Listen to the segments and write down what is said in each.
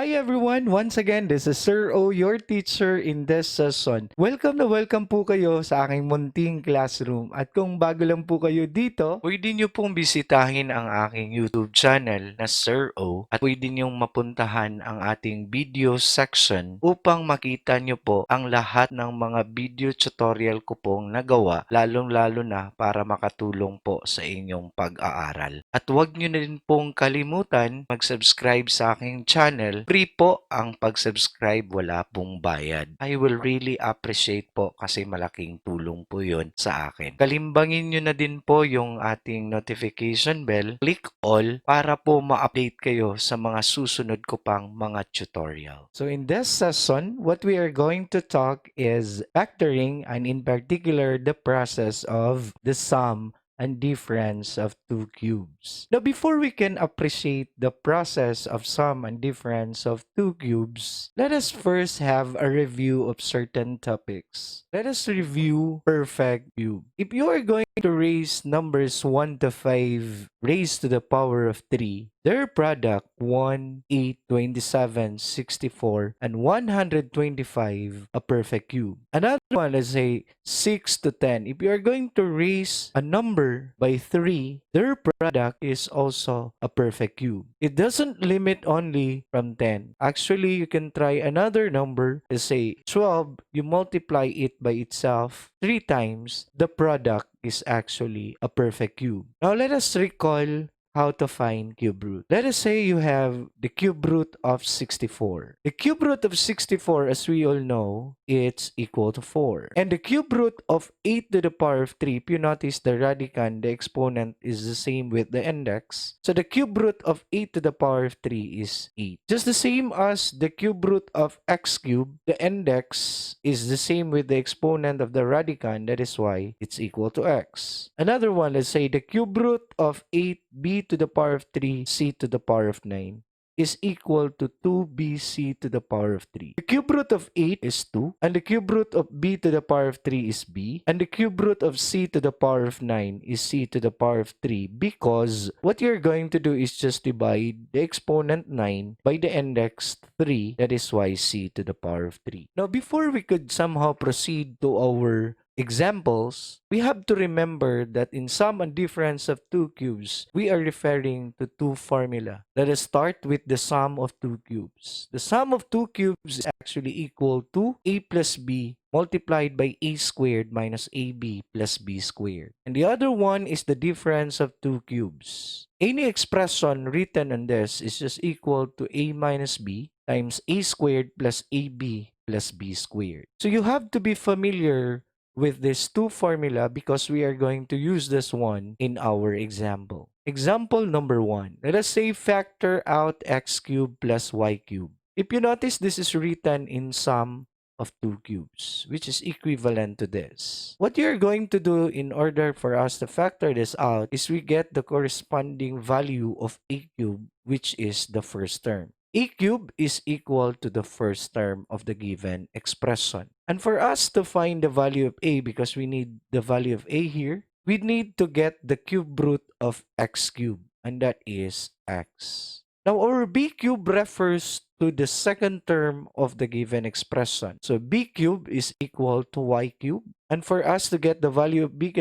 Hi everyone! Once again, this is Sir O, your teacher in this session. Welcome na welcome po kayo sa aking munting classroom. At kung bago lang po kayo dito, pwede nyo pong bisitahin ang aking YouTube channel na Sir O at pwede nyong mapuntahan ang ating video section upang makita nyo po ang lahat ng mga video tutorial ko pong nagawa, lalong-lalo na para makatulong po sa inyong pag-aaral. At huwag nyo na rin pong kalimutan mag-subscribe sa aking channel. Free po ang pag-subscribe, wala pong bayad. I will really appreciate po kasi malaking tulong po yun sa akin. Kalimbangin nyo na din po yung ating notification bell. Click all para po ma-update kayo sa mga susunod ko pang mga tutorial. So in this session, what we are going to talk is factoring, and in particular the process of the sum and difference of two cubes. Now, before we can appreciate the process of sum and difference of two cubes, let us first have a review of certain topics. Let us review perfect cube. If you are going to raise numbers 1 to 5 raised to the power of 3, their product 1, 8, 27, 64, and 125 a perfect cube. Another one is a 6 to 10. If you are going to raise a number by 3, their product is also a perfect cube. It doesn't limit only from 10. Actually, you can try another number, let's say 12, you multiply it by itself 3 times, the product is actually a perfect cube. Now let us recall how to find cube root. Let us say you have the cube root of 64. The cube root of 64, as we all know, it's equal to 4. And the cube root of 8 to the power of 3, if you notice the radicand, the exponent is the same with the index. So the cube root of 8 to the power of 3 is 8. Just the same as the cube root of x cubed, the index is the same with the exponent of the radicand, that is why it's equal to x. Another one, let's say the cube root of 8b to the power of 3, c to the power of 9 is equal to 2bc to the power of 3. The cube root of 8 is 2, and the cube root of b to the power of 3 is b, and the cube root of c to the power of 9 is c to the power of 3, because what you're going to do is just divide the exponent 9 by the index 3, that is why c to the power of 3. Now, before we could somehow proceed to our examples, we have to remember that in sum and difference of two cubes, we are referring to two formula. Let us start with the sum of two cubes. The sum of two cubes is actually equal to a plus b multiplied by a squared minus ab plus b squared. And the other one is the difference of two cubes. Any expression written on this is just equal to a minus b times a squared plus ab plus b squared. So you have to be familiar with these two formula because we are going to use this one in our example. Example number 1. Let us say factor out x cubed plus y cubed. If you notice, this is written in sum of two cubes, which is equivalent to this. What you're going to do in order for us to factor this out is we get the corresponding value of a cube, which is the first term. A cube is equal to the first term of the given expression. And for us to find the value of a, because we need the value of a here, we need to get the cube root of x cubed, and that is x. Now, our b cube refers to the second term of the given expression. So, b cube is equal to y cube. And for us to get the value of b,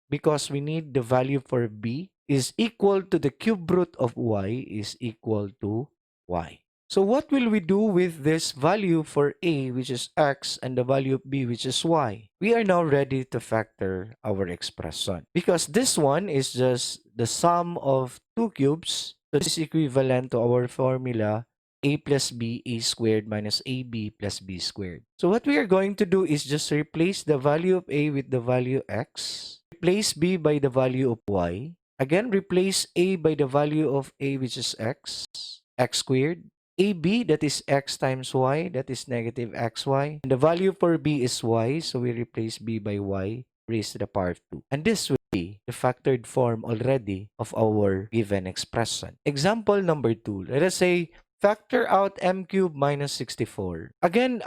because we need the value for b, is equal to the cube root of y is equal to y. So what will we do with this value for a, which is x, and the value of b, which is y? We are now ready to factor our expression. Because this one is just the sum of two cubes, so this is equivalent to our formula a plus b, a squared minus ab plus b squared. So what we are going to do is just replace the value of a with the value x, replace b by the value of y, again replace a by the value of a, which is x squared, AB, that is x times y, that is negative xy. And the value for b is y, so we replace b by y raised to the power of 2. And this will be the factored form already of our given expression. Example number 2. Let us say factor out m cubed minus 64. Again,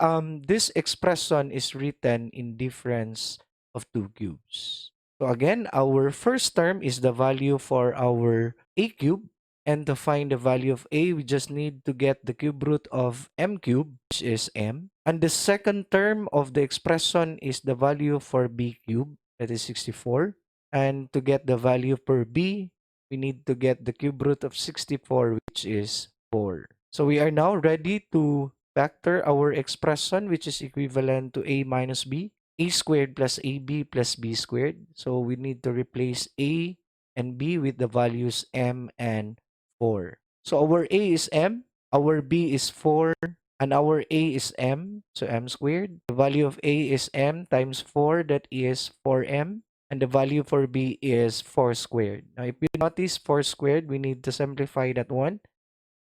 this expression is written in difference of two cubes. So again, our first term is the value for our a cube. And to find the value of a, we just need to get the cube root of m cubed, which is m. And the second term of the expression is the value for b cubed, that is 64. And to get the value for b, we need to get the cube root of 64, which is 4. So we are now ready to factor our expression, which is equivalent to a minus b, a squared plus ab plus b squared. So we need to replace a and b with the values m and 4. So our a is m, our b is 4, and our a is m, so m squared. The value of a is m times 4, that is 4m. And the value for b is 4 squared. Now, if you notice 4 squared, we need to simplify that one.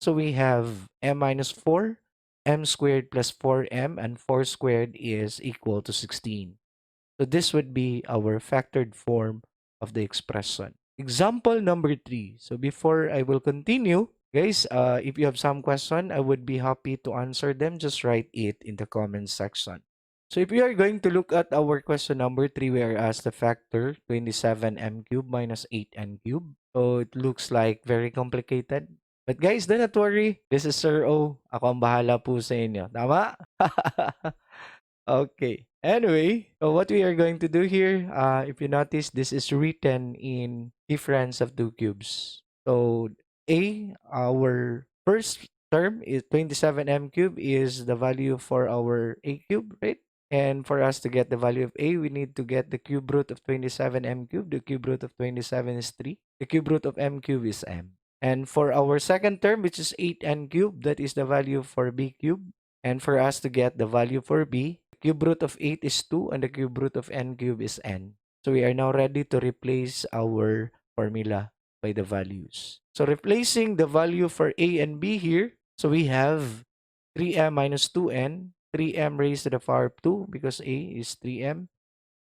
So we have m minus 4, m squared plus 4m, and 4 squared is equal to 16. So this would be our factored form of the expression. Example number 3. So before I will continue, guys, if you have some question, I would be happy to answer them. Just write it in the comments section. So if we are going to look at our question number 3, we are asked the factor 27m cubed minus 8n cubed. So it looks like very complicated. But guys, do not worry. This is Sir O. Ako ang bahala po sa inyo. Tama? Okay. Anyway, so what we are going to do here, if you notice, this is written in difference of two cubes. So our first term is 27m cube is the value for our a cube, right? And for us to get the value of a, we need to get the cube root of 27m cube. The cube root of 27 is 3. The cube root of m cube is m. And for our second term, which is 8n cube, that is the value for b cube. And for us to get the value for b, cube root of 8 is 2 and the cube root of n cube is n. So we are now ready to replace our formula by the values. So replacing the value for a and b here, so we have 3m minus 2n, 3m raised to the power of 2 because a is 3m,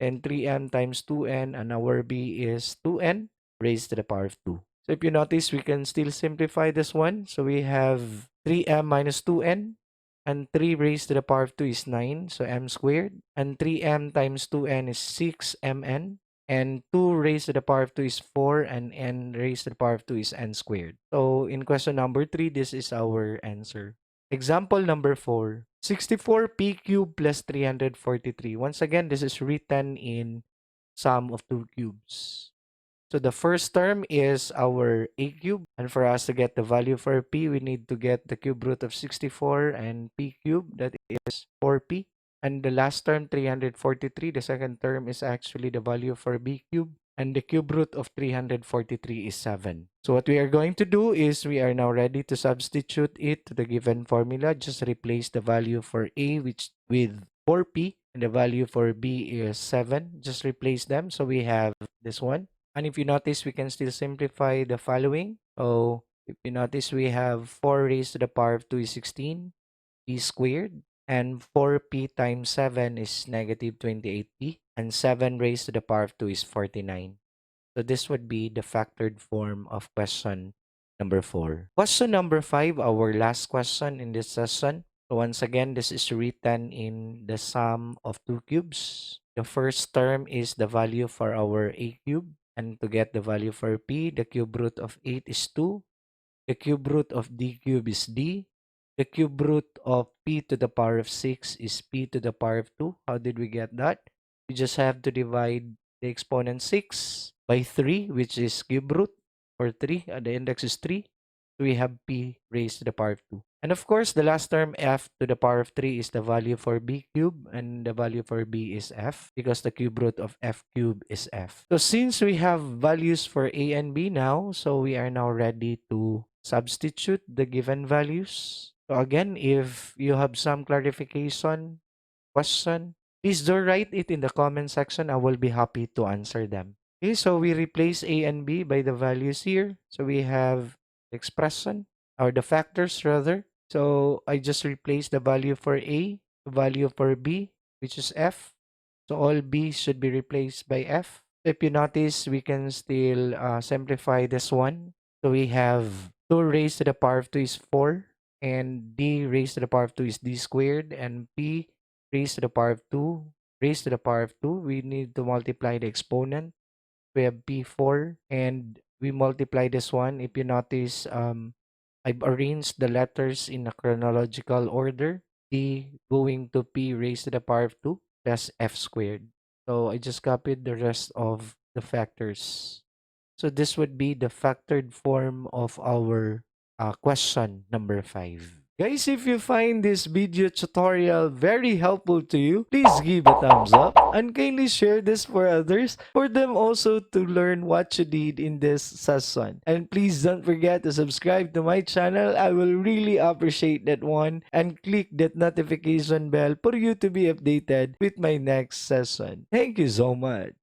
and 3m times 2n, and our b is 2n raised to the power of 2. So if you notice, we can still simplify this one. So we have 3m minus 2n, and 3 raised to the power of 2 is 9, so m squared. And 3m times 2n is 6mn. And 2 raised to the power of 2 is 4, and n raised to the power of 2 is n squared. So in question number 3, this is our answer. Example number 4. 64p cubed plus 343. Once again, this is written in sum of two cubes. So the first term is our a cube, and for us to get the value for p, we need to get the cube root of 64 and p cubed, that is 4p. And the last term, 343, the second term is actually the value for b cubed, and the cube root of 343 is 7. So what we are going to do is we are now ready to substitute it to the given formula. Just replace the value for a with 4p, and the value for b is 7. Just replace them. So we have this one. And if you notice, we can still simplify the following. So if you notice, we have 4 raised to the power of 2 is 16, p squared. And 4p times 7 is negative 28p. And 7 raised to the power of 2 is 49. So this would be the factored form of question number 4. Question number 5, our last question in this session. So once again, this is written in the sum of two cubes. The first term is the value for our a cube. And to get the value for p, the cube root of 8 is 2. The cube root of d cube is d. The cube root of p to the power of 6 is p to the power of 2. How did we get that? We just have to divide the exponent 6 by 3, which is cube root for 3. The index is 3. So we have p raised to the power of 2. And of course, the last term, f to the power of 3, is the value for b cube, and the value for b is f, because the cube root of f cube is f. So since we have values for a and b now, so we are now ready to substitute the given values. So again, if you have some clarification, question, please do write it in the comment section. I will be happy to answer them. Okay, so we replace a and b by the values here. So we have expression, or the factors rather. So I just replace the value for a, the value for b, which is f. So all b should be replaced by f. If you notice, we can still simplify this one. So we have 2 raised to the power of 2 is 4, and d raised to the power of 2 is d squared, and p raised to the power of 2 raised to the power of 2. We need to multiply the exponent. We have p4, and we multiply this one. If you notice, I've arranged the letters in a chronological order. T going to P raised to the power of 2 plus F squared. So I just copied the rest of the factors. So this would be the factored form of our question number 5. Guys, if you find this video tutorial very helpful to you, please give a thumbs up and kindly share this for others for them also to learn what you did in this session. And please don't forget to subscribe to my channel. I will really appreciate that one, and click that notification bell for you to be updated with my next session. Thank you so much.